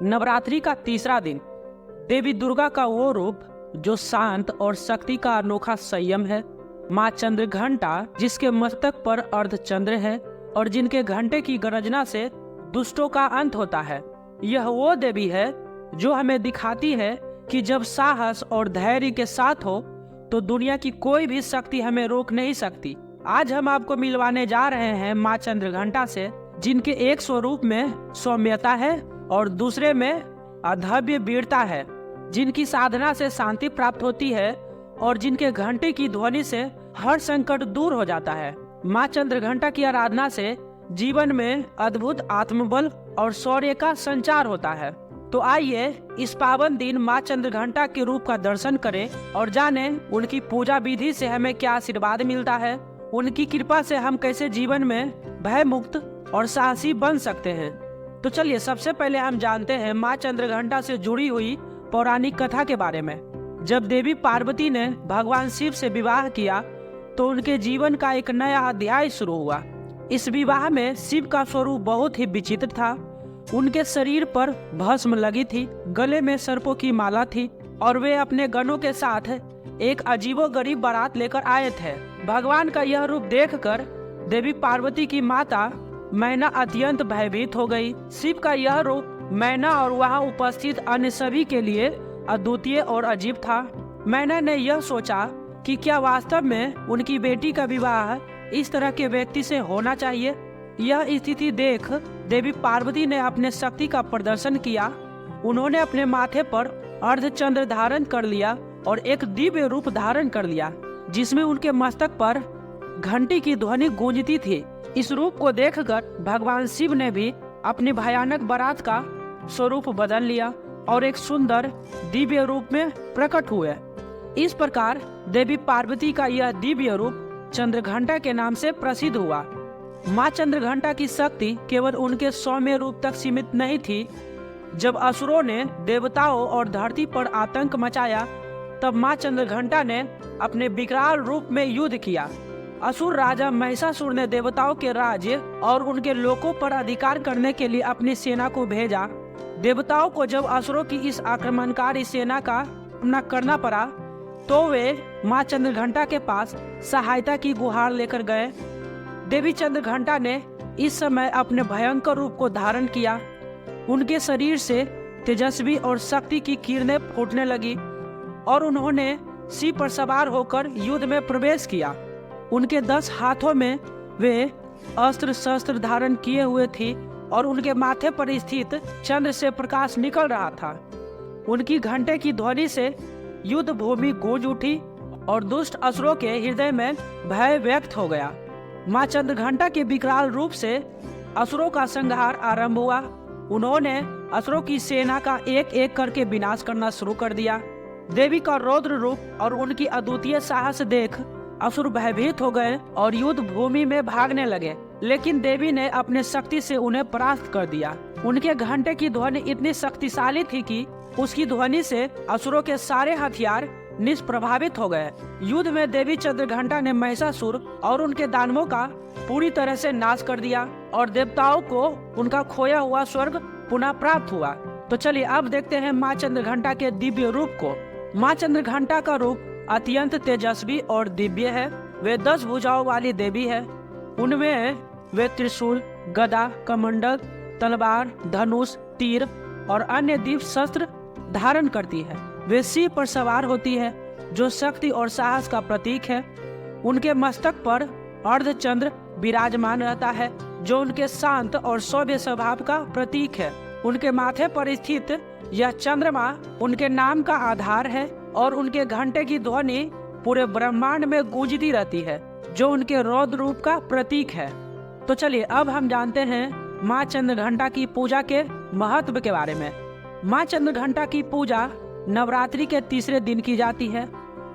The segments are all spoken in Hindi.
नवरात्रि का तीसरा दिन देवी दुर्गा का वो रूप जो शांत और शक्ति का अनोखा संयम है। माँ चंद्रघंटा जिसके मस्तक पर अर्धचंद्र है और जिनके घंटे की गर्जना से दुष्टों का अंत होता है। यह वो देवी है जो हमें दिखाती है कि जब साहस और धैर्य के साथ हो तो दुनिया की कोई भी शक्ति हमें रोक नहीं सकती। आज हम आपको मिलवाने जा रहे हैं माँ चंद्रघंटा से, जिनके एक स्वरूप में सौम्यता है और दूसरे में अधव्य वीरता है, जिनकी साधना से शांति प्राप्त होती है और जिनके घंटे की ध्वनि से हर संकट दूर हो जाता है। माँ चंद्रघंटा की आराधना से जीवन में अद्भुत आत्मबल और शौर्य का संचार होता है। तो आइए इस पावन दिन माँ चंद्रघंटा के रूप का दर्शन करें और जाने उनकी पूजा विधि से हमें क्या आशीर्वाद मिलता है, उनकी कृपा से हम कैसे जीवन में भय मुक्त और साहसी बन सकते हैं। तो चलिए सबसे पहले हम जानते हैं माँ चंद्रघंटा से जुड़ी हुई पौराणिक कथा के बारे में। जब देवी पार्वती ने भगवान शिव से विवाह किया तो उनके जीवन का एक नया अध्याय शुरू हुआ। इस विवाह में शिव का स्वरूप बहुत ही विचित्र था। उनके शरीर पर भस्म लगी थी, गले में सर्पों की माला थी और वे अपने गणों के साथ एक अजीबोगरीब बारात लेकर आए थे। भगवान का यह रूप देखकर देवी पार्वती की माता मैना अत्यंत भयभीत हो गई। शिव का यह रूप मैना और वहां उपस्थित अन्य सभी के लिए अद्वितीय और अजीब था। मैना ने यह सोचा कि क्या वास्तव में उनकी बेटी का विवाह इस तरह के व्यक्ति से होना चाहिए। यह स्थिति देख देवी पार्वती ने अपने शक्ति का प्रदर्शन किया। उन्होंने अपने माथे पर अर्धचंद्र धारण कर लिया और एक दिव्य रूप धारण कर लिया, जिसमें उनके मस्तक पर घंटी की ध्वनि गूंजती थी। इस रूप को देखकर भगवान शिव ने भी अपनी भयानक बारात का स्वरूप बदल लिया और एक सुंदर दिव्य रूप में प्रकट हुए। इस प्रकार देवी पार्वती का यह दिव्य रूप चंद्रघंटा के नाम से प्रसिद्ध हुआ। माँ चंद्रघंटा की शक्ति केवल उनके सौम्य रूप तक सीमित नहीं थी। जब असुरों ने देवताओं और धरती पर आतंक मचाया तब माँ चंद्रघंटा ने अपने विकराल रूप में युद्ध किया। असुर राजा महिषासुर ने देवताओं के राज्य और उनके लोकों पर अधिकार करने के लिए अपनी सेना को भेजा। देवताओं को जब असुरों की इस आक्रमणकारी सेना का सामना करना पड़ा तो वे माँ चंद्रघंटा के पास सहायता की गुहार लेकर गए। देवी चंद्रघंटा ने इस समय अपने भयंकर रूप को धारण किया। उनके शरीर से तेजस्वी और शक्ति की किरणें फूटने लगी और उन्होंने शिव पर सवार होकर युद्ध में प्रवेश किया। उनके 10 हाथों में वे अस्त्र शस्त्र धारण किए हुए थी और उनके माथे पर स्थित चंद्र से प्रकाश निकल रहा था। उनकी घंटे की ध्वनि से युद्ध भूमि गूंज उठी और दुष्ट असुरों के हृदय में भय व्यक्त हो गया। माँ चंद्रघंटा के विकराल रूप से असुरों का संहार आरंभ हुआ। उन्होंने असुरों की सेना का एक एक करके विनाश करना शुरू कर दिया। देवी का रौद्र रूप और उनकी अद्वितीय साहस देख असुर भयभीत हो गए और युद्ध भूमि में भागने लगे, लेकिन देवी ने अपने शक्ति से उन्हें परास्त कर दिया। उनके घंटे की ध्वनि इतनी शक्तिशाली थी कि उसकी ध्वनि से असुरों के सारे हथियार निष्प्रभावित हो गए। युद्ध में देवी चंद्रघंटा ने महिषासुर और उनके दानवों का पूरी तरह से नाश कर दिया और देवताओं को उनका खोया हुआ स्वर्ग पुनः प्राप्त हुआ। तो चलिए अब देखते हैं माँ चंद्रघंटा के दिव्य रूप को। माँ चंद्रघंटा का रूप अत्यंत तेजस्वी और दिव्य है। वे 10 भुजाओं वाली देवी है। उनमें वे त्रिशूल, गदा, कमंडल, तलवार, धनुष, तीर और अन्य दिव्य शस्त्र धारण करती है। वे सिंह पर सवार होती है जो शक्ति और साहस का प्रतीक है। उनके मस्तक पर अर्धचंद्र विराजमान रहता है जो उनके शांत और सौम्य स्वभाव का प्रतीक है। उनके माथे पर स्थित यह चंद्रमा उनके नाम का आधार है और उनके घंटे की ध्वनि पूरे ब्रह्मांड में गूंजती रहती है जो उनके रौद्र रूप का प्रतीक है। तो चलिए अब हम जानते हैं माँ चंद्रघंटा की पूजा के महत्व के बारे में। माँ चंद्रघंटा की पूजा नवरात्रि के तीसरे दिन की जाती है।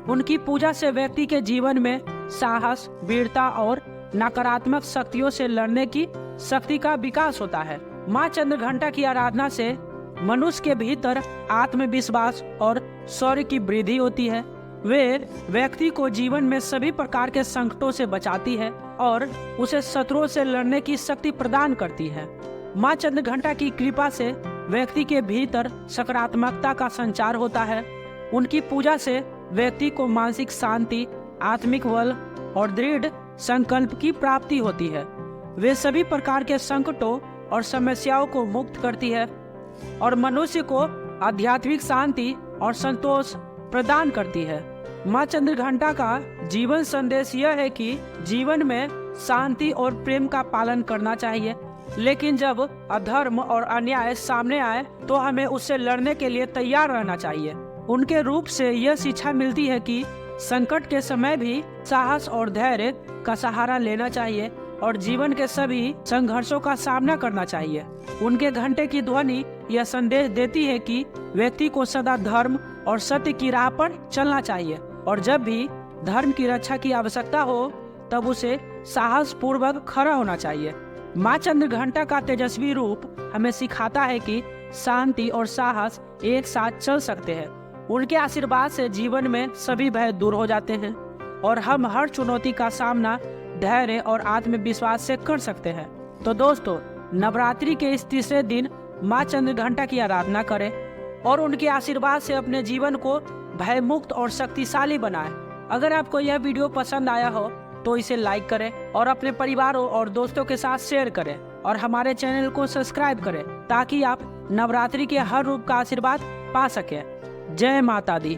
उनकी पूजा से व्यक्ति के जीवन में साहस, वीरता और नकारात्मक शक्तियों से लड़ने की शक्ति का विकास होता है। माँ चंद्रघंटा की आराधना से मनुष्य के भीतर आत्मविश्वास और शौर्य की वृद्धि होती है। वे व्यक्ति को जीवन में सभी प्रकार के संकटों से बचाती है और उसे शत्रुओं से लड़ने की शक्ति प्रदान करती है। माँ चंद्रघंटा की कृपा से व्यक्ति के भीतर सकारात्मकता का संचार होता है। उनकी पूजा से व्यक्ति को मानसिक शांति, आत्मिक बल और दृढ़ संकल्प की प्राप्ति होती है। वे सभी प्रकार के संकटों और समस्याओं को मुक्त करती है और मनुष्य को आध्यात्मिक शांति और संतोष प्रदान करती है। माँ चंद्रघंटा का जीवन संदेश यह है कि जीवन में शांति और प्रेम का पालन करना चाहिए, लेकिन जब अधर्म और अन्याय सामने आए तो हमें उससे लड़ने के लिए तैयार रहना चाहिए। उनके रूप से यह शिक्षा मिलती है कि संकट के समय भी साहस और धैर्य का सहारा लेना चाहिए और जीवन के सभी संघर्षों का सामना करना चाहिए। उनके घंटे की ध्वनि यह संदेश देती है कि व्यक्ति को सदा धर्म और सत्य की राह पर चलना चाहिए और जब भी धर्म की रक्षा की आवश्यकता हो तब उसे साहस पूर्वक खड़ा होना चाहिए। माँ चंद्रघंटा का तेजस्वी रूप हमें सिखाता है कि शांति और साहस एक साथ चल सकते हैं। उनके आशीर्वाद से जीवन में सभी भय दूर हो जाते हैं और हम हर चुनौती का सामना धैर्य और आत्मविश्वास से कर सकते हैं। तो दोस्तों, नवरात्रि के इस तीसरे दिन माँ चंद्रघंटा की आराधना करें और उनके आशीर्वाद से अपने जीवन को भय मुक्त और शक्तिशाली बनाएं। अगर आपको यह वीडियो पसंद आया हो तो इसे लाइक करें और अपने परिवारों और दोस्तों के साथ शेयर करें और हमारे चैनल को सब्सक्राइब करें ताकि आप नवरात्रि के हर रूप का आशीर्वाद पा सकें। जय माता दी।